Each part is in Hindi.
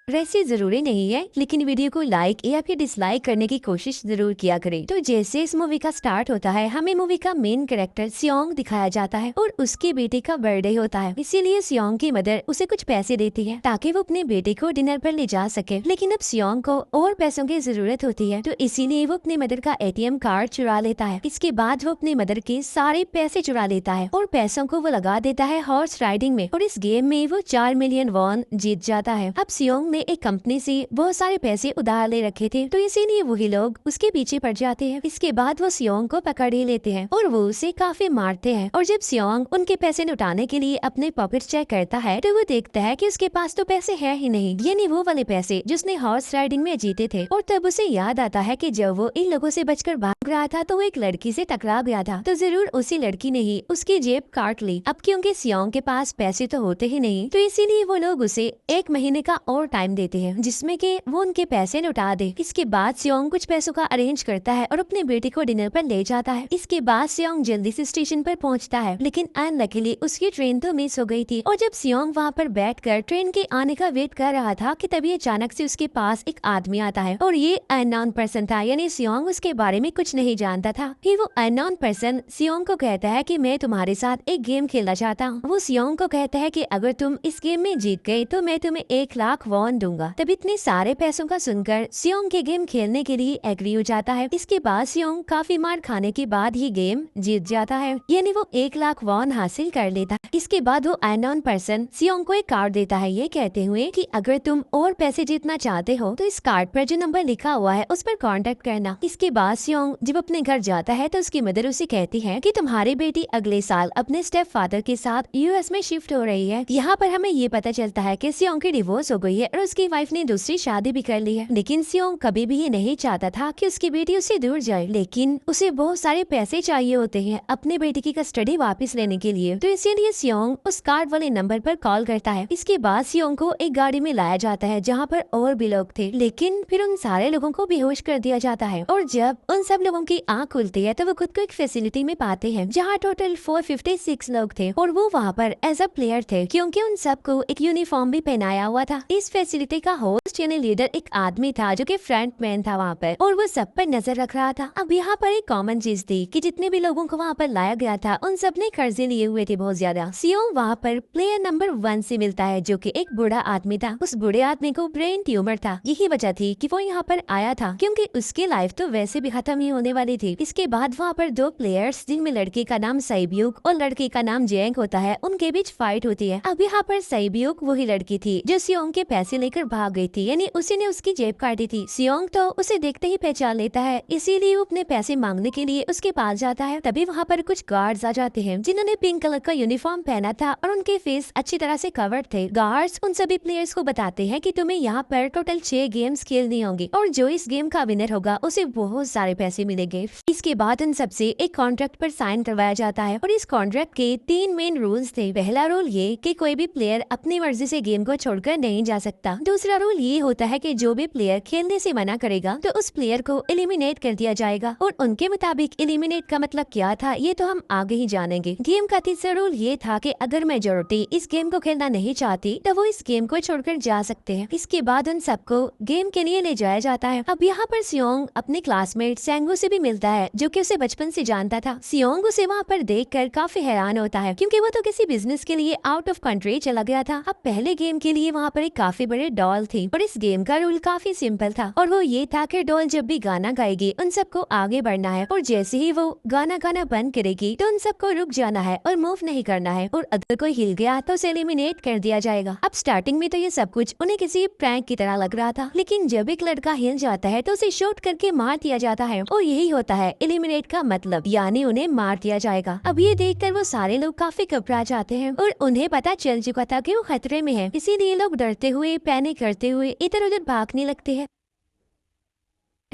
वैसे जरूरी नहीं है, लेकिन वीडियो को लाइक या फिर डिसलाइक करने की कोशिश जरूर किया करें। तो जैसे इस मूवी का स्टार्ट होता है, हमें मूवी का मेन कैरेक्टर सियोंग दिखाया जाता है और उसके बेटे का बर्थडे होता है। इसीलिए सियोंग की मदर उसे कुछ पैसे देती है ताकि वो अपने बेटे को डिनर पर ले जा सके। लेकिन अब सियोंग को और पैसों की जरूरत होती है, तो इसीलिए वो अपने मदर का एटीएम कार्ड चुरा लेता है। इसके बाद वो अपने मदर के सारे पैसे चुरा लेता है और पैसों को वो लगा देता है हॉर्स राइडिंग में, और इस गेम में वो 4 मिलियन वॉन जीत जाता है। अब सियोंग ने एक कंपनी से बहुत सारे पैसे उधार ले रखे थे, तो इसीलिए वही लोग उसके पीछे पड़ जाते हैं। इसके बाद वो सियोंग को पकड़ ही लेते हैं और वो उसे काफी मारते हैं। और जब सियोंग उनके पैसे लौटाने के लिए अपने पॉकेट चेक करता है, तो वो देखता है कि उसके पास तो पैसे है ही नहीं, यानी वो वाले पैसे जिसने हॉर्स राइडिंग में जीते थे। और तब उसे याद आता है कि जब वो इन लोगों से बचकर भाग रहा था तो वो एक लड़की से टकरा गया था, तो जरूर उसी लड़की ने ही उसकी जेब काट ली। अब क्योंकि सियोंग के पास पैसे तो होते ही नहीं, तो इसीलिए वो लोग उसे 1 महीने का और टाइम देते हैं जिसमें कि वो उनके पैसे लौटा दे। इसके बाद सियोंग कुछ पैसों का अरेंज करता है और अपने बेटे को डिनर पर ले जाता है। इसके बाद सियोंग जल्दी से स्टेशन पर पहुंचता है, लेकिन अनलकीली उसकी ट्रेन तो मिस हो गई थी। और जब सियोंग वहां पर बैठकर ट्रेन के आने का वेट कर रहा था कि तभी अचानक से उसके पास एक आदमी आता है, और ये अननोन पर्सन था, यानी सियोंग उसके बारे में कुछ नहीं जानता था। फिर वो अननोन पर्सन सियोंग को कहता है कि मैं तुम्हारे साथ एक गेम खेलना चाहता हूँ। वो सियोंग को कहता है कि अगर तुम इस गेम में जीत गए तो मैं तुम्हें 1 लाख वॉन दूंगा। तब इतने सारे पैसों का सुनकर सियोंग के गेम खेलने के लिए एग्री हो जाता है। इसके बाद सियोंग काफी मार खाने के बाद ही गेम जीत जाता है, यानी वो 1 लाख वॉन हासिल कर लेता है। इसके बाद वो अननोन पर्सन सियोंग को एक कार्ड देता है, ये कहते हुए कि अगर तुम और पैसे जीतना चाहते हो तो इस कार्ड पर जो नंबर लिखा हुआ है उस पर कांटेक्ट करना। इसके बाद सियोंग जब अपने घर जाता है तो उसकी मदर उसे कहती है कि तुम्हारी बेटी अगले साल अपने स्टेप फादर के साथ यूएस में शिफ्ट हो रही है। यहाँ पर हमें ये पता चलता है कि सियोंग की डिवोर्स हो गई है और उसकी वाइफ ने दूसरी शादी भी कर ली है। लेकिन सियोंग कभी भी ये नहीं चाहता था कि उसकी बेटी उससे दूर जाए, लेकिन उसे बहुत सारे पैसे चाहिए होते हैं अपने बेटी की कस्टडी वापस लेने के लिए, तो इसीलिए सियोंग उस कार्ड वाले नंबर पर कॉल करता है। इसके बाद सियोंग को एक गाड़ी में लाया जाता है जहाँ पर और भी लोग थे, लेकिन फिर उन सारे लोगों को बेहोश कर दिया जाता है। और जब उन सब लोगों की आंख खुलती है तो वो खुद को एक फैसिलिटी में पाते हैं जहाँ टोटल 456 लोग थे, और वो वहाँ पर एज अ प्लेयर थे क्योंकि उन सबको एक यूनिफॉर्म भी पहनाया हुआ था। इस फैसिलिटी का होस्ट यानी लीडर एक आदमी था जो कि फ्रंट मैन था वहाँ पर, और वो सब पर नजर रख रहा था। अब यहाँ पर एक कॉमन चीज थी कि जितने भी लोगों को वहाँ पर लाया गया था उन सब ने कर्जे लिए हुए थे बहुत ज्यादा। सियोंग वहाँ पर प्लेयर नंबर 1 से मिलता है जो कि एक बूढ़ा आदमी था। उस बूढ़े आदमी को ब्रेन ट्यूमर था, यही वजह थी कि वो यहाँ पर आया था क्योंकि उसकी लाइफ तो वैसे भी खत्म ही होने वाली थी। इसके बाद वहाँ पर 2 प्लेयर्स जिनमें लड़के का नाम सईब्यूक और लड़के का नाम जेंग होता है, उनके बीच फाइट होती है। अब यहाँ पर सईब्यूक वही लड़की थी जो सियोंग के पैसे लेकर भाग गई थी, यानी उसी ने उसकी जेब काटी थी। सियोंग तो उसे देखते ही पहचान लेता है, इसीलिए वो अपने पैसे मांगने के लिए उसके पास जाता है। तभी वहाँ पर कुछ गार्ड्स आ जाते हैं जिन्होंने पिंक कलर का यूनिफॉर्म पहना था और उनके फेस अच्छी तरह से कवर्ड थे। गार्ड्स उन सभी प्लेयर्स को बताते हैं कि तुम्हें यहाँ पर टोटल 6 गेम्स खेलनी होंगी और जो इस गेम का विनर होगा उसे बहुत सारे पैसे मिलेंगे। इसके बाद उन सबसे एक कॉन्ट्रैक्ट पर साइन करवाया जाता है और इस कॉन्ट्रैक्ट के 3 मेन रूल्स थे। पहला रूल ये कि कोई भी प्लेयर अपनी मर्जी से गेम को छोड़कर नहीं जा सकता। दूसरा रूल ये होता है कि जो भी प्लेयर खेलने से मना करेगा तो उस प्लेयर को एलिमिनेट कर दिया जाएगा, और उनके मुताबिक एलिमिनेट का मतलब क्या था ये तो हम आगे ही जानेंगे। गेम का तीसरा रूल ये था कि अगर मेजोरिटी इस गेम को खेलना नहीं चाहती तो वो इस गेम को छोड़कर जा सकते हैं। इसके बाद उन सबको गेम के लिए ले जाया जाता है। अब यहाँ पर सियोंग अपने क्लासमेट सेंगो से भी मिलता है जो कि उसे बचपन से जानता था। सियोंग उसे वहाँ पर देखकर काफी हैरान होता है क्योंकि वो तो किसी बिजनेस के लिए आउट ऑफ कंट्री चला गया था। अब पहले गेम के लिए वहाँ पर एक काफी बड़े डॉल थी और इस गेम का रूल काफी सिंपल था, और वो ये था कि डॉल जब भी गाना गाएगी उन सबको आगे बढ़ना है, और जैसे ही वो गाना गाना बंद करेगी तो उन सबको रुक जाना है और मूव नहीं करना है, और अगर कोई हिल गया तो उसे एलिमिनेट कर दिया जाएगा। अब स्टार्टिंग में तो ये सब कुछ उन्हें किसी प्रैंक की तरह लग रहा था, लेकिन जब एक लड़का हिल जाता है तो उसे शूट करके मार दिया जाता है, और यही होता है एलिमिनेट का मतलब, यानी उन्हें मार दिया जाएगा। अब ये देखकर वो सारे लोग काफी घबरा जाते हैं और उन्हें पता चल चुका था कि वो खतरे में है, इसीलिए लोग डरते हुए पैनिक करते हुए इधर उधर भागने लगते हैं।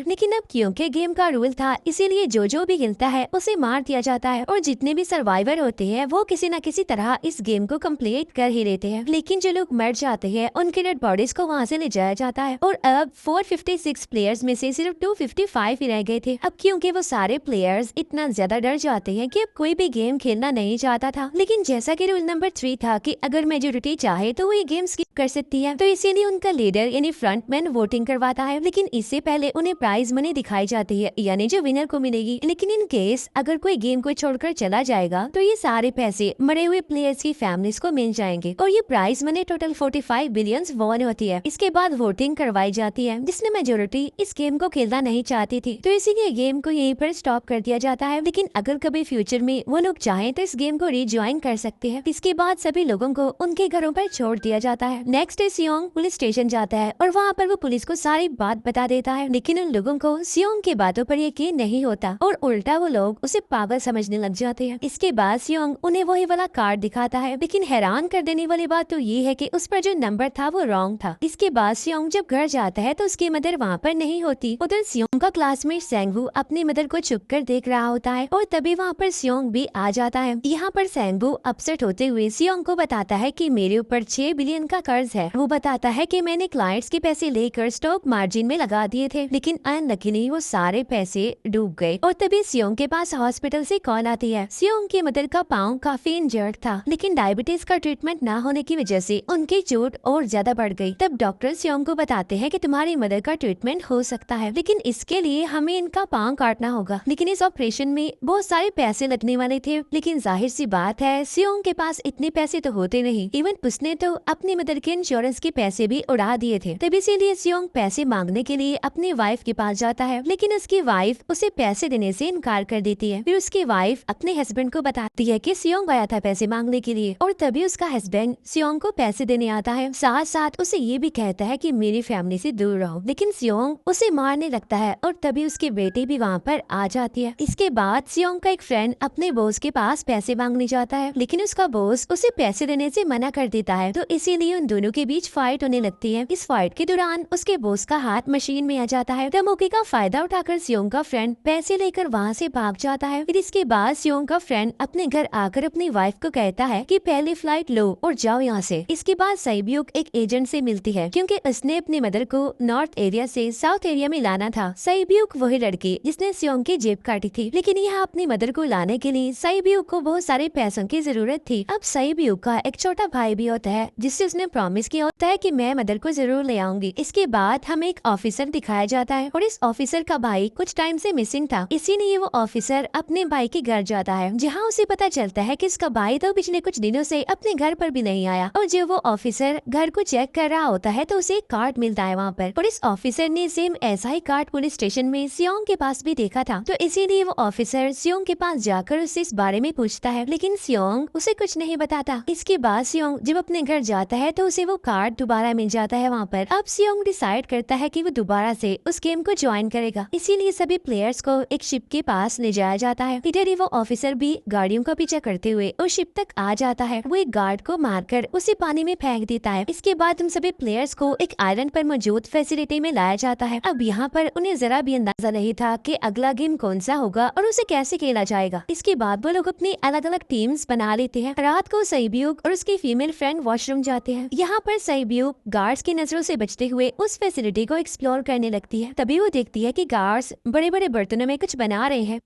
लेकिन अब क्योंकि गेम का रूल था इसीलिए जो भी गिनता है उसे मार दिया जाता है और जितने भी सर्वाइवर होते हैं वो किसी न किसी तरह इस गेम को कंप्लीट कर ही लेते हैं। लेकिन जो लोग मर जाते हैं उनके डेड बॉडीज को वहाँ से ले जाया जाता है और अब 456 प्लेयर्स में से सिर्फ 255 ही रह गए थे। अब क्योंकि वो सारे प्लेयर्स इतना ज्यादा डर जाते हैं कि अब कोई भी गेम खेलना नहीं चाहता था। लेकिन जैसा कि रूल नंबर 3 था कि अगर मेजोरिटी चाहे तो वो ये गेम स्किप कर सकती है, तो इसीलिए उनका लीडर यानी फ्रंटमैन वोटिंग करवाता है। लेकिन इससे पहले उन्हें प्राइज मनी दिखाई जाती है यानी जो विनर को मिलेगी। लेकिन इन केस अगर कोई गेम को छोड़कर चला जाएगा तो ये सारे पैसे मरे हुए प्लेयर्स की फैमिलीज को मिल जाएंगे और ये prize money total 45 billion won होती है। इसके बाद वोटिंग करवाई जाती है जिसमें मेजोरिटी इस गेम को खेलना नहीं चाहती थी, तो इसीलिए गेम को यहीं पर स्टॉप कर दिया जाता है। लेकिन अगर कभी फ्यूचर में वो लोग चाहें तो इस गेम को रिज्वाइन कर सकते हैं। इसके बाद सभी लोगों को उनके घरों पर छोड़ दिया जाता है। नेक्स्ट डे सियोंग पुलिस स्टेशन जाता है और वहाँ पर वो पुलिस को सारी बात बता देता है, लेकिन उन लोगों को सियोंग की बातों पर यकीन नहीं होता और उल्टा वो लोग उसे पागल समझने लग जाते हैं। इसके बाद सियोंग उन्हें वही वाला कार्ड दिखाता है, लेकिन हैरान कर देने वाली बात तो ये है कि उस पर जो नंबर था वो रॉन्ग था। इसके बाद सियोंग जब घर जाता है तो उसकी मदर वहाँ पर नहीं होती। उधर सियोंग का क्लासमेट सेंगवू अपनी मदर को छुप कर देख रहा होता है और तभी वहाँ पर सियोंग भी आ जाता है। यहाँ पर सेंगवू अपसेट होते हुए सियोंग को बताता है कि मेरे ऊपर 6 बिलियन का कर्ज है। वो बताता है कि मैंने क्लाइंट्स के पैसे लेकर स्टॉक मार्जिन में लगा दिए थे, लेकिन अनलकीली वो सारे पैसे डूब गए। और तभी सियोंग के पास हॉस्पिटल से कॉल आती है। सियोंग की मदर का पाँव काफी इंजर्ड था, लेकिन डायबिटीज का ट्रीटमेंट न होने की वजह से उनकी चोट और ज्यादा बढ़ गई। तब डॉक्टर सियोंग को बताते हैं कि तुम्हारी मदर का ट्रीटमेंट हो सकता है, लेकिन इसके लिए हमें इनका पाँव काटना होगा। लेकिन इस ऑपरेशन में बहुत सारे पैसे लगने वाले थे, लेकिन जाहिर सी बात है सियोंग के पास इतने पैसे तो होते नहीं। इवन उसने तो अपनी मदर के इंश्योरेंस के पैसे भी उड़ा दिए थे। तब इसीलिए सियोंग पैसे मांगने के लिए अपनी वाइफ के पास जाता है, लेकिन उसकी वाइफ उसे पैसे देने से इनकार कर देती है। फिर उसकी वाइफ अपने हस्बैंड को बताती है कि सियोंग आया था पैसे मांगने के लिए और तभी उसका हस्बैंड सियोंग को पैसे देने आता है। साथ साथ उसे ये भी कहता है कि मेरी फैमिली से दूर रहो, लेकिन सियोंग उसे मारने लगता है और तभी उसकी बेटी भी वहाँ पर आ जाती है। इसके बाद सियोंग का एक फ्रेंड अपने बॉस के पास पैसे मांगने जाता है, लेकिन उसका बॉस उसे पैसे देने से मना कर देता है, तो इसीलिए उन दोनों के बीच फाइट होने लगती है। इस फाइट के दौरान उसके बॉस का हाथ मशीन में आ जाता है, तो मौके का फायदा उठाकर सियोंग का फ्रेंड पैसे लेकर वहाँ से भाग जाता है। फिर इसके बाद सियोंग का फ्रेंड अपने घर आकर अपनी वाइफ को कहता है कि पहली फ्लाइट लो और जाओ यहाँ से। इसके बाद साइब्यूक एक एजेंट से मिलती है क्योंकि उसने अपनी मदर को नॉर्थ एरिया से साउथ एरिया में लाना था। साइब्यूक वही लड़की जिसने सियोंग की जेब काटी थी, लेकिन यहाँ अपनी मदर को लाने के लिए साइब्यूक को बहुत सारे पैसों की जरूरत थी। अब साइब्यूक का एक छोटा भाई भी होता है जिससे उसने प्रॉमिस किया होता है कि मैं मदर को जरूर ले आऊंगी। इसके बाद हमें एक ऑफिसर दिखाया जाता है और इस ऑफिसर का भाई कुछ टाइम से मिसिंग था, इसीलिए वो ऑफिसर अपने भाई के घर जाता है, जहाँ उसे पता चलता है कि इसका भाई तो पिछले कुछ दिनों से अपने घर पर भी नहीं आया। और जब वो ऑफिसर घर को चेक कर रहा होता है तो उसे एक कार्ड मिलता है वहाँ पर, और इस ऑफिसर ने सेम ऐसा ही कार्ड पुलिस स्टेशन में सियोंग के पास भी देखा था, तो इसीलिए वो ऑफिसर सियोंग के पास जाकर उससे इस बारे में पूछता है, लेकिन सियोंग उसे कुछ नहीं बताता। इसके बाद सियोंग जब अपने घर जाता है तो उसे वो कार्ड दोबारा मिल जाता है वहाँ पर। अब सियोंग डिसाइड करता है कि वो दोबारा से उस गेम को ज्वाइन करेगा, इसीलिए सभी प्लेयर्स को एक शिप के पास ले जाया जाता है। इधर ही वो ऑफिसर भी गाड़ियों का पीछा करते हुए उस शिप तक आ जाता है। वो एक गार्ड को मारकर उसे पानी में फेंक देता है। इसके बाद उन सभी प्लेयर्स को एक आइलैंड पर मौजूद फैसिलिटी में लाया जाता है। अब यहाँ पर उन्हें जरा भी अंदाजा नहीं था कि अगला गेम कौन सा होगा और उसे कैसे खेला जाएगा। इसके बाद वो लोग अपनी अलग अलग टीम्स बना लेते हैं। रात को साइब्यूक और उसकी फीमेल फ्रेंड वॉशरूम जाते हैं। यहाँ पर साइब्यूक गार्ड्स की नजरों से बचते हुए उस फैसिलिटी को एक्सप्लोर करने लगती है। तभी वो देखती है कि गार्ड्स बड़े बड़े बर्तनों में कुछ बना रहे हैं,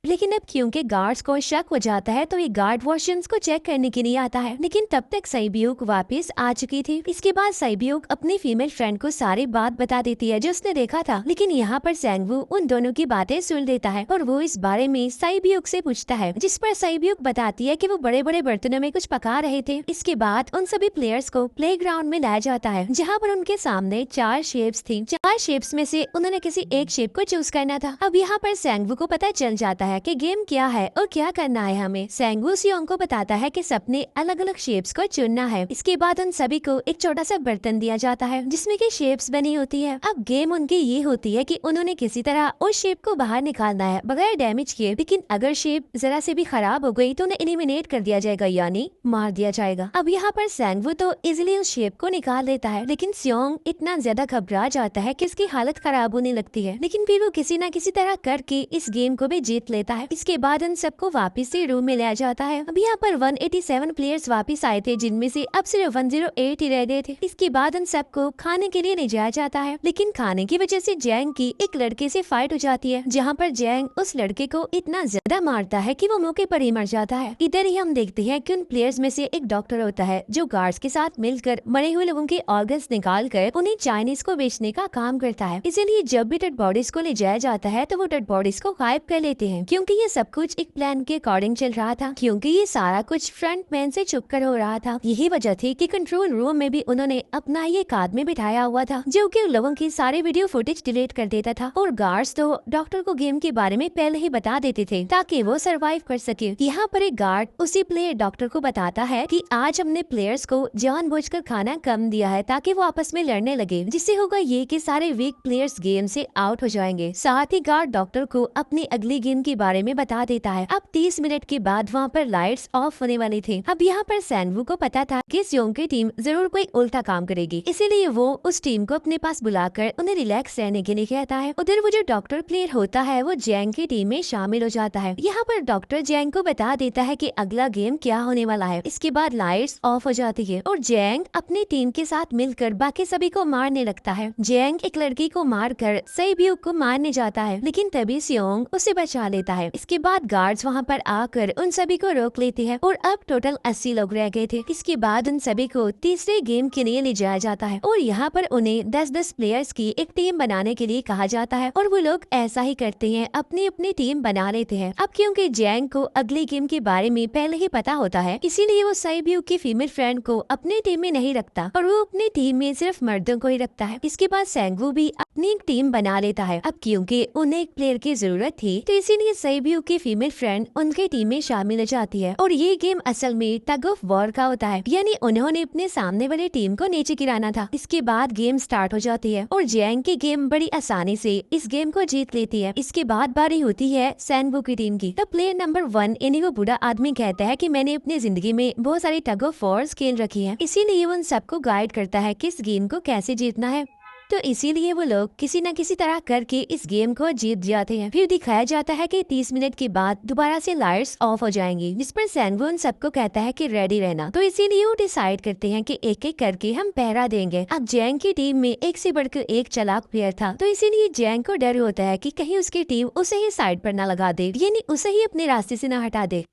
लेकिन अब क्योंकि गार्ड्स को शक हो जाता है तो ये गार्ड वॉशरूम्स को चेक करने के लिए आता है, लेकिन तब तक साइब्यूक वापस आ चुकी थी। इसके बाद साइब्यूक अपनी फीमेल फ्रेंड को सारी बात बता देती है जो उसने देखा था, लेकिन यहाँ पर सेंगवू उन दोनों की बातें सुन लेता है और वो इस बारे में साइब्यूक से पूछता है, जिस पर साइब्यूक बताती है कि वो बड़े बड़े बर्तनों में कुछ पका रहे थे। इसके बाद उन सभी प्लेयर्स को प्लेग्राउंड में लाया जाता है, जहाँ पर उनके सामने 4 शेप्स थी। 4 शेप्स में से उन्होंने किसी एक शेप को चूज करना था। अब यहाँ पर सेंगवू को पता चल जाता है है कि गेम क्या है और क्या करना है हमें। सेंगवू सियोंग को बताता है कि सबने अलग अलग शेप्स को चुनना है। इसके बाद उन सभी को एक छोटा सा बर्तन दिया जाता है जिसमें की शेप्स बनी होती है। अब गेम उनकी ये होती है कि उन्होंने किसी तरह उस शेप को बाहर निकालना है बगैर डैमेज किए, लेकिन अगर शेप जरा से भी खराब हो गई तो उन्हें एलिमिनेट कर दिया जाएगा, यानी मार दिया जाएगा। अब यहाँ पर सेंगवू तो इजिली उस शेप को निकाल लेता है, लेकिन सियोंग इतना ज्यादा घबरा जाता है कि उसकी हालत खराब होने लगती है, लेकिन फिर वो किसी न किसी तरह करके इस गेम को भी जीत लेता है। इसके बाद उन सबको वापस से रूम में लाया जाता है। अब यहाँ पर 187 प्लेयर्स वापस आए थे, जिनमें से अब सिर्फ 108 ही रह गए थे। इसके बाद उन सबको खाने के लिए ले जाया जाता है, लेकिन खाने की वजह से जैंग की एक लड़के से फाइट हो जाती है, जहाँ पर जैंग उस लड़के को इतना ज्यादा मारता है कि वो मौके पर ही मर जाता है। इधर ही हम देखते हैं कि उन प्लेयर्स में से एक डॉक्टर होता है जो गार्ड्स के साथ मिलकर मरे हुए लोगों के ऑर्गन्स निकाल कर उन्हें चाइनीज को बेचने का काम करता है। इसीलिए जब भी डेड बॉडीज को ले जाया जाता है तो वो डेड बॉडीज को गायब कर लेते हैं, क्योंकि ये सब कुछ एक प्लान के अकॉर्डिंग चल रहा था, क्योंकि ये सारा कुछ फ्रंट मैन से छुपकर हो रहा था। यही वजह थी कि कंट्रोल रूम में भी उन्होंने अपना ही एक आदमी बिठाया हुआ था जो कि लोगों की सारे वीडियो फुटेज डिलीट कर देता था, और गार्ड्स तो डॉक्टर को गेम के बारे में पहले ही बता देते थे ताकि वो सरवाइव कर सके। यहाँ पर एक गार्ड उसी प्लेयर डॉक्टर को बताता है कि आज हमने प्लेयर्स को जानबूझकर खाना कम दिया है ताकि वो आपस में लड़ने लगे, जिससे होगा ये कि सारे वीक प्लेयर्स गेम से आउट हो जाएंगे। साथ ही गार्ड डॉक्टर को अपनी अगली गेम के बारे में बता देता है। अब 30 मिनट के बाद वहाँ पर लाइट्स ऑफ होने वाली थी। अब यहाँ पर सेंगवू को पता था कि सियोंग की टीम जरूर कोई उल्टा काम करेगी, इसीलिए वो उस टीम को अपने पास बुलाकर उन्हें रिलैक्स रहने के लिए कहता है। उधर वो जो डॉक्टर प्लेयर होता है वो जैंग की टीम में शामिल हो जाता है। यहाँ पर डॉक्टर जैंग को बता देता है कि अगला गेम क्या होने वाला है। इसके बाद लाइट्स ऑफ हो जाती है और जैंग अपनी टीम के साथ मिलकर बाकी सभी को मारने लगता है। जैंग एक लड़की को मारकर सईब्यू को मारने जाता है, लेकिन तभी सियोंग उसे बचा लेता है। इसके बाद गार्ड्स वहाँ पर आकर उन सभी को रोक लेते हैं और अब टोटल 80 लोग रह गए थे। इसके बाद उन सभी को तीसरे गेम के लिए ले जाया जाता है और यहाँ पर उन्हें 10-10 प्लेयर्स की एक टीम बनाने के लिए कहा जाता है, और वो लोग ऐसा ही करते हैं, अपनी अपनी टीम बना लेते हैं। अब क्योंकि जैंग को अगली गेम के बारे में पहले ही पता होता है, इसीलिए वो सईब्यू की फीमेल फ्रेंड को अपनी टीम में नहीं रखता और वो अपनी टीम में सिर्फ मर्दों को ही रखता है। इसके बाद सेंगवू भी अपनी एक टीम बना लेता है। अब क्योंकि उन्हें एक प्लेयर की जरूरत थी तो इसीलिए सईब्यू की फीमेल फ्रेंड उनकी टीम में शामिल हो जाती है, और ये गेम असल में टग ऑफ वॉर का होता है, यानी उन्होंने अपने सामने वाली टीम को नीचे गिराना था। इसके बाद गेम स्टार्ट हो जाती है और जैंग की गेम बड़ी आसानी से इस गेम को जीत लेती है। इसके बाद बारी होती है सेंगवू की टीम की। तो प्लेयर नंबर 1 यानी वो बूढ़ा आदमी कहता है कि मैंने अपनी जिंदगी में बहुत सारी टग ऑफ वॉर्स खेल रखी है, इसीलिए वो उन सबको गाइड करता है कि इस गेम को कैसे जीतना है। तो इसीलिए वो लोग किसी न किसी तरह करके इस गेम को जीत जाते हैं। फिर दिखाया जाता है कि 30 मिनट के बाद दोबारा से लाइट्स ऑफ हो जाएंगी, जिस पर सेंगवू उन सबको कहता है कि रेडी रहना। तो इसीलिए वो डिसाइड करते हैं कि एक एक करके हम पहरा देंगे। अब जैंग की टीम में एक से बढ़कर एक चालाक प्लेयर था, तो इसीलिए जैंग को डर होता है कि कहीं उसकी टीम उसे ही साइड पर न लगा दे, यानी उसे ही अपने रास्ते से न हटा दे।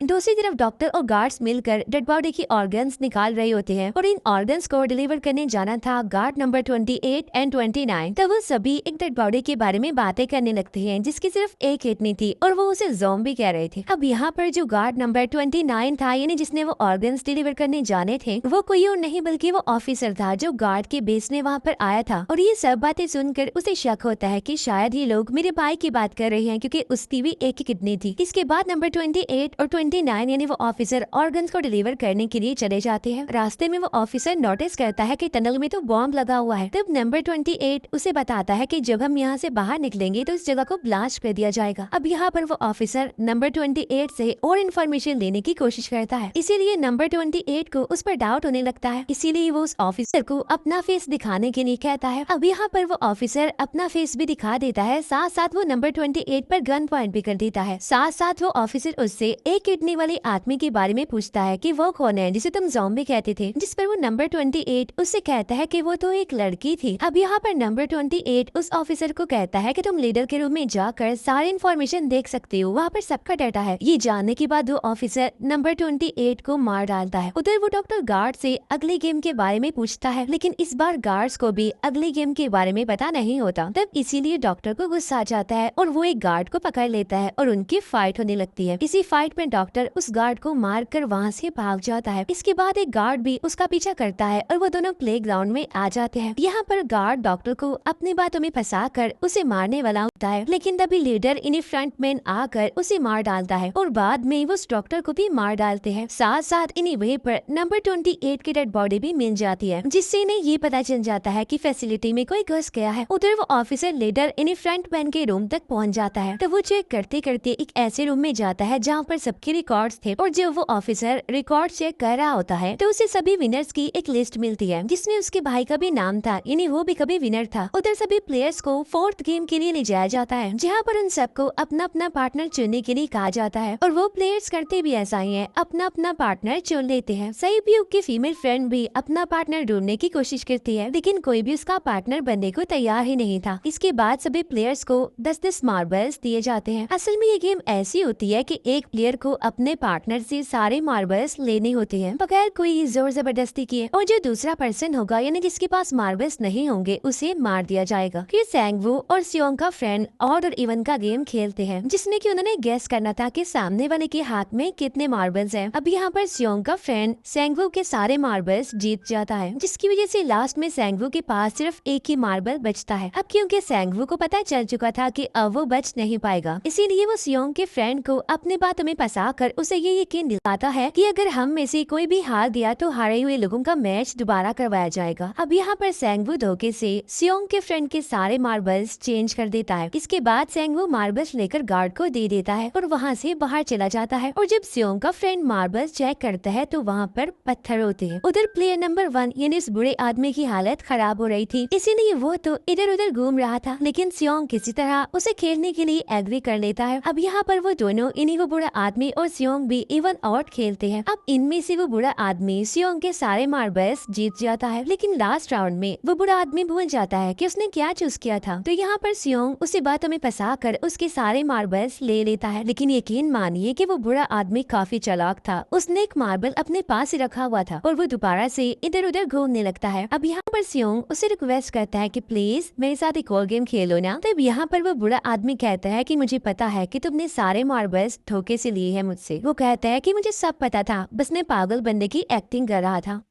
दूसरी तरफ डॉक्टर और गार्ड्स मिलकर डेड बॉडी की ऑर्गन्स निकाल रहे होते हैं और इन ऑर्गन्स को डिलीवर करने जाना था गार्ड नंबर 28 एंड 29। तब वो सभी एक डेड बॉडी के बारे में बातें करने लगते हैं जिसकी सिर्फ एक किडनी थी और वो उसे ज़ॉम्बी कह रहे थे। अब यहाँ पर जो गार्ड नंबर 29 था, यानी जिसने वो ऑर्गन्स डिलीवर करने जाने थे, वो कोई और नहीं बल्कि वो ऑफिसर था जो गार्ड के बेस में वहाँ पर आया था। और ये सब बातें सुनकर उसे शक होता है कि शायद ये लोग मेरे भाई की बात कर रहे हैं, क्योंकि उसकी भी एक ही किडनी थी। इसके बाद नंबर 28 और 29 यानी वो ऑफिसर ऑर्गन्स को डिलीवर करने के लिए चले जाते हैं। रास्ते में वो ऑफिसर नोटिस करता है कि टनल में तो बॉम्ब लगा हुआ है। तब नंबर 28 उसे बताता है कि जब हम यहाँ से बाहर निकलेंगे तो इस जगह को ब्लास्ट कर दिया जाएगा। अब यहाँ पर वो ऑफिसर नंबर 28 से और इन्फॉर्मेशन लेने की कोशिश करता है, इसीलिए नंबर 28 को उस पर डाउट होने लगता है, इसीलिए वो उस ऑफिसर को अपना फेस दिखाने के लिए कहता है। अब यहाँ पर वो ऑफिसर अपना फेस भी दिखा देता है, साथ साथ वो नंबर 28 पर गन पॉइंट भी कर देता है। साथ साथ वो ऑफिसर उससे एक किडनी वाली आदमी के बारे में पूछता है कि वो कौन है जिसे तुम ज़ॉम्बी कहते थे, जिस पर वो नंबर 28 उससे कहता है कि वो तो एक लड़की थी। अब यहाँ पर नंबर 28 उस ऑफिसर को कहता है कि तुम लीडर के रूम में जाकर सारी इन्फॉर्मेशन देख सकते हो, वहाँ पर सबका डाटा है। ये जानने के बाद वो ऑफिसर नंबर 28 को मार डालता है। उधर वो डॉक्टर गार्ड से अगली गेम के बारे में पूछता है, लेकिन इस बार गार्ड्स को भी अगली गेम के बारे में पता नहीं होता। तब इसीलिए डॉक्टर को गुस्सा आ जाता है और वो एक गार्ड को पकड़ लेता है और उनकी फाइट होने लगती है। इसी फाइट में डॉक्टर डॉक्टर उस गार्ड को मार कर वहाँ से भाग जाता है। इसके बाद एक गार्ड भी उसका पीछा करता है और वो दोनों प्लेग्राउंड में आ जाते हैं। यहाँ पर गार्ड डॉक्टर को अपनी बातों में फंसा कर उसे मारने वाला होता है, लेकिन तभी लीडर इन्हीं फ्रंटमैन आकर उसे मार डालता है और बाद में वो उस डॉक्टर को भी मार डालते हैं। साथ साथ इन्हीं वहीं पर नंबर 28 की डेड बॉडी भी मिल जाती है, जिससे इन्हें ये पता चल जाता है कि फैसिलिटी में कोई घुस गया है। उधर वो ऑफिसर लीडर इन्हीं फ्रंटमैन के रूम तक पहुंच जाता है, तो वो चेक करते करते एक ऐसे रूम में जाता है जहाँ पर सबके रिकॉर्ड्स थे, और जब वो ऑफिसर रिकॉर्ड चेक कर रहा होता है तो उसे सभी विनर्स की एक लिस्ट मिलती है, जिसमें उसके भाई का भी नाम था, यानी वो भी कभी विनर था। उधर सभी प्लेयर्स को 4th गेम के लिए ले जाया जाता है, जहाँ पर उन सबको अपना अपना पार्टनर चुनने के लिए कहा जाता है, और वो प्लेयर्स करते भी ऐसा ही है, अपना अपना पार्टनर चुन लेते हैं। सईब्यूक की फीमेल फ्रेंड भी अपना पार्टनर ढूंढने की कोशिश करती है, लेकिन कोई भी उसका पार्टनर बनने को तैयार ही नहीं था। इसके बाद सभी प्लेयर्स को 10-10 मार्बल्स दिए जाते हैं। असल में ये गेम ऐसी होती है कि एक प्लेयर को अपने पार्टनर से सारे मार्बल्स लेने होते हैं बगैर कोई जोर जबरदस्ती किए, और जो दूसरा पर्सन होगा यानी जिसके पास मार्बल्स नहीं होंगे उसे मार दिया जाएगा। फिर सैंगवू और सियोंग का फ्रेंड ऑड और इवन का गेम खेलते हैं, जिसमें कि उन्होंने गेस करना था कि सामने वाले के हाथ में कितने मार्बल्स हैं। अब यहाँ पर सियोंग का फ्रेंड सैंगवू के सारे मार्बल्स जीत जाता है, जिसकी वजह से लास्ट में सैंगवू के पास सिर्फ एक ही मार्बल बचता है। अब क्योंकि सैंगवू को पता चल चुका था कि अब वो बच नहीं पाएगा, इसीलिए वो सियोंग के फ्रेंड को अपने बातों में फंसा कर उसे ये यकीन दिलाता है कि अगर हम में से कोई भी हार गया तो हारे हुए लोगों का मैच दोबारा करवाया जाएगा। अब यहाँ पर सैंगवू धोखे से सियोंग के फ्रेंड के सारे मार्बल्स चेंज कर देता है। इसके बाद सैंगवू मार्बल्स लेकर गार्ड को दे देता है और वहाँ से बाहर चला जाता है, और जब सियोंग का फ्रेंड मार्बल्स चेक करता है तो वहाँ पर पत्थर होते हैं। उधर प्लेयर नंबर 1 यानी इस बुरे आदमी की हालत खराब हो रही थी, इसीलिए वो तो इधर उधर घूम रहा था, लेकिन सियोंग किसी तरह उसे खेलने के लिए एग्री कर लेता है। अब यहाँ पर वो दोनों इन्हीं वो बुरा आदमी और सियोंग भी इवन आउट खेलते हैं। अब इनमें से वो बुरा आदमी सियोंग के सारे मार्बल्स जीत जाता है, लेकिन लास्ट राउंड में वो बुरा आदमी भूल जाता है कि उसने क्या चूज किया था। तो यहाँ पर सियोंग उसी बातों में फंसा कर उसके सारे मार्बल्स ले लेता है, लेकिन यकीन मानिए कि वो बुरा आदमी काफी चालाक था। उसने एक मार्बल अपने पास ही रखा हुआ था और वो दोबारा से इधर उधर घूमने लगता है। अब यहाँ पर सियोंग उसे रिक्वेस्ट करता है कि प्लीज मेरे साथ एक और गेम खेलो ना। तब यहाँ पर वो बुरा आदमी कहता है कि मुझे पता है कि तुमने सारे मार्बल्स धोखे से लिए हैं मुझसे। वो कहता है कि मुझे सब पता था, बस मैं पागल बनने की एक्टिंग कर रहा था।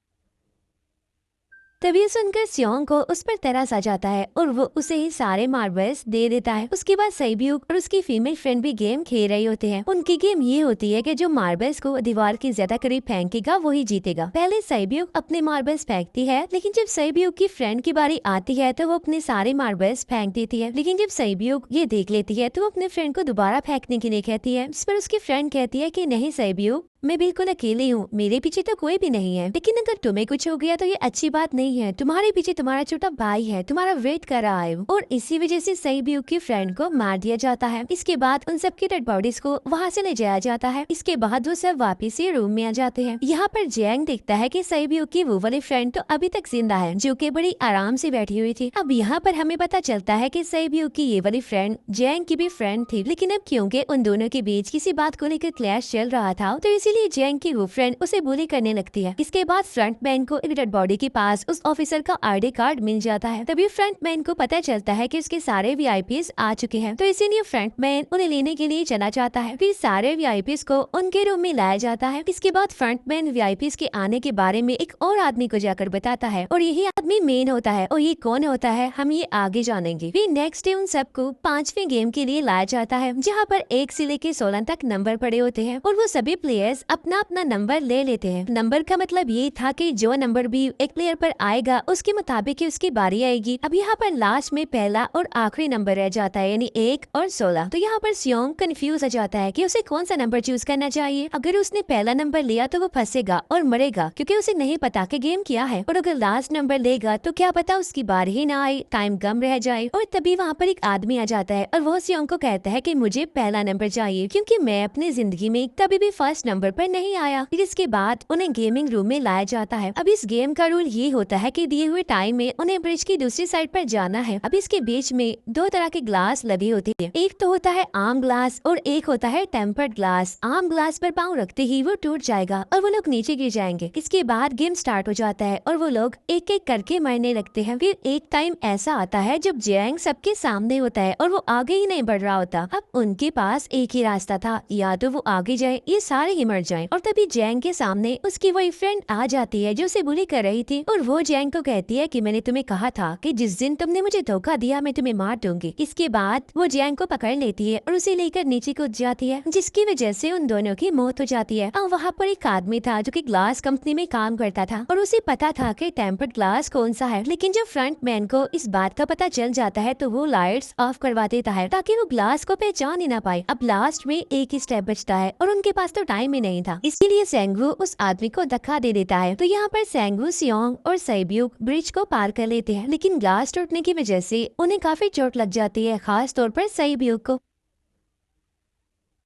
तभी सुनकर सियोंग को उस पर तरस आ जाता है और वो उसे ही सारे मार्बल्स दे देता है। उसके बाद सईब्यूक और उसकी फीमेल फ्रेंड भी गेम खेल रहे होते हैं। उनकी गेम ये होती है कि जो मार्बल्स को दीवार के ज्यादा करीब फेंकेगा वही जीतेगा। पहले सईब्यूक अपने मार्बल्स फेंकती है, लेकिन जब सईब्यूक की फ्रेंड की बारी आती है तो वो अपने सारे मार्बल्स फेंक देती है। लेकिन जब सईब्यूक ये देख लेती है तो वो अपने फ्रेंड को दोबारा फेंकने के लिए कहती है, जिस पर उसकी फ्रेंड कहती है कि नहीं सईब्यूक, मैं बिल्कुल अकेली हूँ, मेरे पीछे तो कोई भी नहीं है, लेकिन अगर तुम्हें कुछ हो गया तो ये अच्छी बात नहीं है। तुम्हारे पीछे तुम्हारा छोटा भाई है, तुम्हारा वेट कर रहा है, और इसी वजह से सईब्यूक की फ्रेंड को मार दिया जाता है। इसके बाद उन सबकी डेड बॉडीज को वहाँ से ले जाया जाता है। इसके बाद वो सब वापिस से रूम में आ जाते हैं। यहाँ पर जैंग देखता है कि सईब्यूक की वो वाली फ्रेंड तो अभी तक जिंदा है, जो कि बड़ी आराम से बैठी हुई थी। अब यहाँ पर हमें पता चलता है कि सईब्यूक की ये वाली फ्रेंड जैंग की भी फ्रेंड थी, लेकिन अब क्योंकि उन दोनों के बीच किसी बात को लेकर क्लैश चल रहा था तो इसीलिए जैंग की वो फ्रेंड उसे बुली करने लगती है। इसके बाद फ्रंटमैन को एक डेड बॉडी के पास उस ऑफिसर का आईडी कार्ड मिल जाता है। तभी फ्रंटमैन को पता चलता है कि उसके सारे वीआईपीज आ चुके हैं, तो इसीलिए फ्रंटमैन उन्हें लेने के लिए चला जाता है। फिर सारे वीआईपीज को उनके रूम में लाया जाता है। इसके बाद फ्रंटमैन वीआईपीज के आने के बारे में एक और आदमी को जाकर बताता है, और यही आदमी मेन होता है, और ये कौन होता है हम ये आगे जानेंगे। फिर नेक्स्ट डे उन सबको 5वें गेम के लिए लाया जाता है, जहाँ पर 1 से लेकर 16 तक नंबर पड़े होते हैं, और वो सभी प्लेयर्स अपना अपना नंबर ले लेते हैं। नंबर का मतलब ये था कि जो नंबर भी एक प्लेयर पर आएगा उसके मुताबिक ही उसकी बारी आएगी। अब यहाँ पर लास्ट में पहला और आखिरी नंबर रह जाता है, यानी 1 और 16। तो यहाँ पर सियोंग कंफ्यूज हो जाता है कि उसे कौन सा नंबर चूज करना चाहिए। अगर उसने पहला नंबर लिया तो वो फंसेगा और मरेगा, क्योंकि उसे नहीं पता कि गेम क्या है, और अगर लास्ट नंबर लेगा तो क्या पता उसकी बारी ही ना आए, टाइम कम रह जाए। और तभी वहाँ पर एक आदमी आ जाता है और वो सियोंग को कहता है कि मुझे पहला नंबर चाहिए, क्योंकि मैं अपनी जिंदगी में कभी भी फर्स्ट नंबर पर नहीं आया। फिर इसके बाद उन्हें गेमिंग रूम में लाया जाता है। अब इस गेम का रूल ये होता है कि दिए हुए टाइम में उन्हें ब्रिज की दूसरी साइड पर जाना है। अब इसके बीच में दो तरह के ग्लास लगी होती है, एक तो होता है आम ग्लास और एक होता है टेम्पर्ड ग्लास। आम ग्लास पर पाँव रखते ही वो टूट जाएगा और वो लोग नीचे गिर जाएंगे। इसके बाद गेम स्टार्ट हो जाता है और वो लोग एक एक करके मरने लगते हैं। फिर एक टाइम ऐसा आता है जब जैंग सबके सामने होता है और वो आगे ही नहीं बढ़ रहा होता। अब उनके पास एक ही रास्ता था, या तो वो आगे जाए या सारे ही मर जाएं। और तभी जैंग के सामने उसकी वही फ्रेंड आ जाती है जो उसे बुली कर रही थी, और वो जैंग को कहती है कि मैंने तुम्हें कहा था कि जिस दिन तुमने मुझे धोखा दिया मैं तुम्हें मार दूंगी। इसके बाद वो जैंग को पकड़ लेती है और उसे लेकर नीचे कूद जाती है, जिसकी वजह से उन दोनों की मौत हो जाती है। और वहाँ पर एक आदमी था जो कि ग्लास कंपनी में काम करता था और उसे पता था कि टेम्पर्ड ग्लास कौन सा है, लेकिन जब फ्रंट मैन को इस बात का पता चल जाता है तो वो लाइट्स ऑफ करवा देता है ताकि वो ग्लास को पहचान ही ना पाए। अब लास्ट में एक ही स्टेप बचता है और उनके पास तो टाइम ही नहीं था, इसीलिए सेंगवू उस आदमी को धक्का दे देता है। तो यहाँ पर सेंगवू, सियोंग और सैब्यूक ब्रिज को पार कर लेते हैं, लेकिन ग्लास टूटने की वजह से उन्हें काफी चोट लग जाती है, खास तौर पर सैब्यूक को।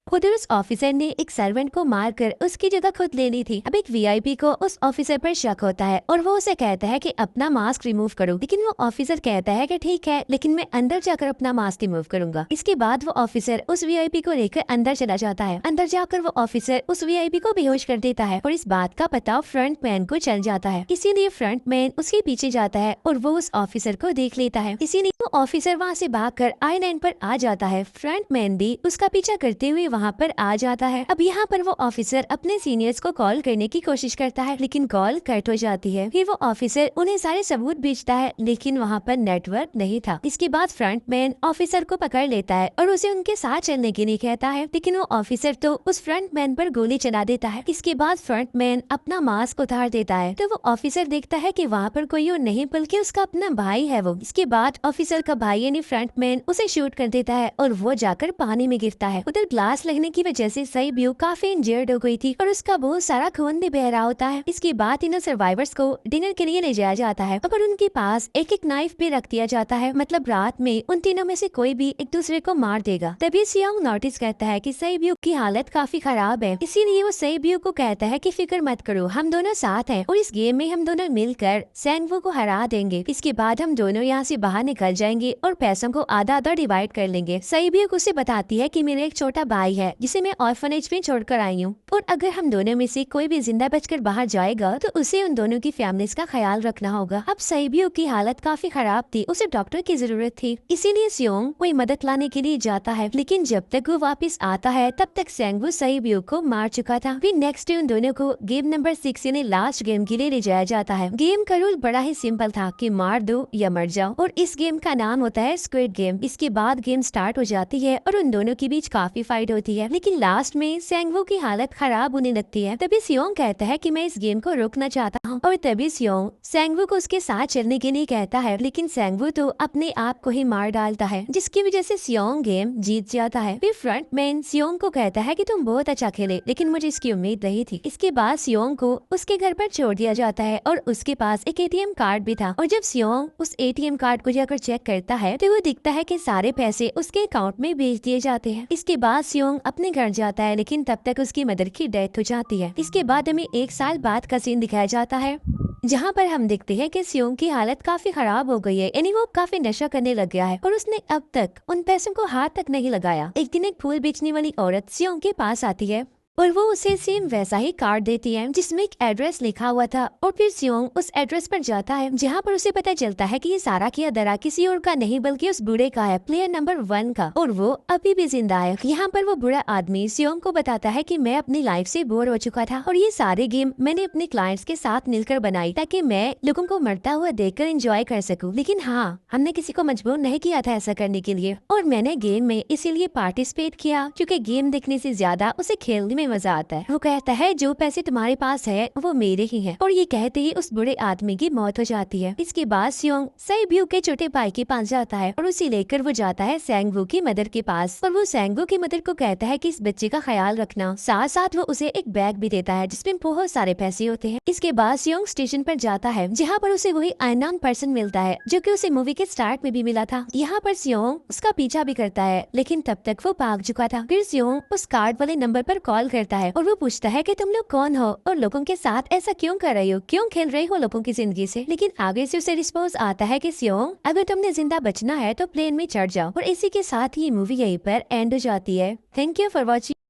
खुद उस ऑफिसर ने एक सर्वेंट को मारकर उसकी जगह खुद ले ली थी। अब एक वीआईपी को उस ऑफिसर पर शक होता है और वो उसे कहता है कि अपना मास्क रिमूव करो, लेकिन वो ऑफिसर कहता है कि ठीक है, लेकिन मैं अंदर जाकर अपना मास्क रिमूव करूंगा। इसके बाद वो ऑफिसर उस वीआईपी को लेकर अंदर चला जाता है। अंदर जाकर वो ऑफिसर उस वीआईपी को बेहोश कर देता है और इस बात का पता फ्रंट मैन को चल जाता है, इसीलिए फ्रंट मैन उसके पीछे जाता है और वो उस ऑफिसर को देख लेता है। इसीलिए वो ऑफिसर वहाँ से भागकर I-9 पर आ जाता है। फ्रंट मैन भी उसका पीछा करते हुए वहाँ पर आ जाता है। अब यहाँ पर वो ऑफिसर अपने सीनियर्स को कॉल करने की कोशिश करता है, लेकिन कॉल कट हो जाती है। फिर वो ऑफिसर उन्हें सारे सबूत भेजता है, लेकिन वहाँ पर नेटवर्क नहीं था। इसके बाद फ्रंट मैन ऑफिसर को पकड़ लेता है और उसे उनके साथ चलने के लिए कहता है, लेकिन वो ऑफिसर तो उस फ्रंट मैन पर गोली चला देता है। इसके बाद फ्रंट मैन अपना मास्क उतार देता है तो वो ऑफिसर देखता है कि वहाँ पर कोई और नहीं बल्कि उसका अपना भाई है वो। इसके बाद ऑफिसर का भाई यानी फ्रंट मैन उसे शूट कर देता है और वो जाकर पानी में गिरता है। उधर ग्लास लगने की वजह से सैब्यूक काफी इंजर्ड हो गई थी और उसका बहुत सारा खून भी बह रहा होता है। इसके बाद इन सर्वाइवर्स को डिनर के लिए ले जाया जाता है और उनके पास एक एक नाइफ भी रख दिया जाता है, मतलब रात में उन तीनों में से कोई भी एक दूसरे को मार देगा। तभी सियोंग नोटिस करता है कि सैब्यूक की हालत काफी खराब है, इसीलिए वो सैब्यूक को कहता है कि फिक्र मत करो, हम दोनों साथ हैं और इस गेम में हम दोनों मिलकर सेंगवू को हरा देंगे। इसके बाद हम दोनों यहाँ से बाहर निकल जाएंगे और पैसों को आधा आधा डिवाइड कर लेंगे। सैब्यूक उसे बताती है कि मेरा एक छोटा भाई है जिसे मैं ऑर्फनेज में छोड़कर आई हूँ, और अगर हम दोनों में से कोई भी जिंदा बचकर बाहर जाएगा तो उसे उन दोनों की फैमिलीज का ख्याल रखना होगा। अब सैब्यूक की हालत काफी खराब थी, उसे डॉक्टर की जरूरत थी, इसीलिए सियोंग कोई मदद लाने के लिए जाता है, लेकिन जब तक वो वापस आता है तब तक सेंगवू सैब्यूक को मार चुका था। फिर नेक्स्ट डे उन दोनों को गेम नंबर 6 यानी लास्ट गेम के लिए ले जाया जाता है। गेम का रूल बड़ा ही सिंपल था कि मार दो या मर जाओ, और इस गेम का नाम होता है स्क्विड गेम। इसके बाद गेम स्टार्ट हो जाती है और उन दोनों के बीच काफी फाइट होती है, लेकिन लास्ट में सेंगवू की हालत खराब होने लगती है। तभी सियोंग कहता है कि मैं इस गेम को रोकना चाहता हूँ, और तभी सियोंग सेंगवू को उसके साथ चलने के लिए कहता है, लेकिन सेंगवू तो अपने आप को ही मार डालता है, जिसकी वजह से सियोंग गेम जीत जाता है। फिर फ्रंट मैन सियोंग को कहता है कि तुम बहुत अच्छा खेले, लेकिन मुझे इसकी उम्मीद नहीं थी। इसके बाद सियोंग को उसके घर पर छोड़ दिया जाता है और उसके पास एक एटीएम कार्ड भी था, और जब सियोंग उस एटीएम कार्ड को जाकर चेक करता है तो वो दिखता है कि सारे पैसे उसके अकाउंट में भेज दिए जाते हैं। इसके बाद सियोंग अपने घर जाता है, लेकिन तब तक उसकी मदर की डेथ हो जाती है। इसके बाद हमें 1 साल बाद का सीन दिखाया जाता है, जहाँ पर हम देखते हैं कि सियोंग की हालत काफी खराब हो गई है, यानी वो काफी नशा करने लग गया है और उसने अब तक उन पैसों को हाथ तक नहीं लगाया। एक दिन एक फूल बेचने वाली औरत सियोंग के पास आती है और वो उसे सेम वैसा ही कार्ड देती है जिसमें एक एड्रेस लिखा हुआ था, और फिर सियोंग उस एड्रेस पर जाता है, जहाँ पर उसे पता चलता है कि ये सारा किया दरा किसी और का नहीं बल्कि उस बूढ़े का है, प्लेयर नंबर 1 का, और वो अभी भी जिंदा है। यहाँ पर वो बुरा आदमी सियोंग को बताता है कि मैं अपनी लाइफ से बोर हो चुका था और ये सारे गेम मैंने अपने क्लाइंट्स के साथ मिलकर बनाई ताकि मैं लोगों को मरता हुआ देखकर एंजॉय कर सकूं, लेकिन हाँ, हमने किसी को मजबूर नहीं किया था ऐसा करने के लिए, और मैंने गेम में इसीलिए पार्टिसिपेट किया क्योंकि गेम देखने से ज्यादा उसे खेलने में मजा आता है। वो कहता है जो पैसे तुम्हारे पास है वो मेरे ही हैं, और ये कहते ही उस बुरे आदमी की मौत हो जाती है। इसके बाद सियोंग सैब्यूक के छोटे भाई के पास जाता है और उसे लेकर वो जाता है सेंगवू की मदर के पास, और वो सेंगवू की मदर को कहता है कि इस बच्चे का ख्याल रखना, साथ साथ वो उसे एक बैग भी देता है जिसमें बहुत सारे पैसे होते हैं। इसके बाद सियोंग स्टेशन पर जाता है, जहाँ पर उसे वही अननोन पर्सन मिलता है जो कि उसे मूवी के स्टार्ट में भी मिला था। यहाँ पर सियोंग उसका पीछा भी करता है, लेकिन तब तक वो भाग चुका था। फिर सियोंग उस कार्ड वाले नंबर पर कॉल करता है और वो पूछता है कि तुम लोग कौन हो और लोगों के साथ ऐसा क्यों कर रही हो, क्यों खेल रही हो लोगों की जिंदगी से। लेकिन आगे से उसे रिस्पॉन्स आता है कि सियोंग, अगर तुमने जिंदा बचना है तो प्लेन में चढ़ जाओ। और इसी के साथ ही मूवी यहीं पर एंड हो जाती है। Thank you for watching.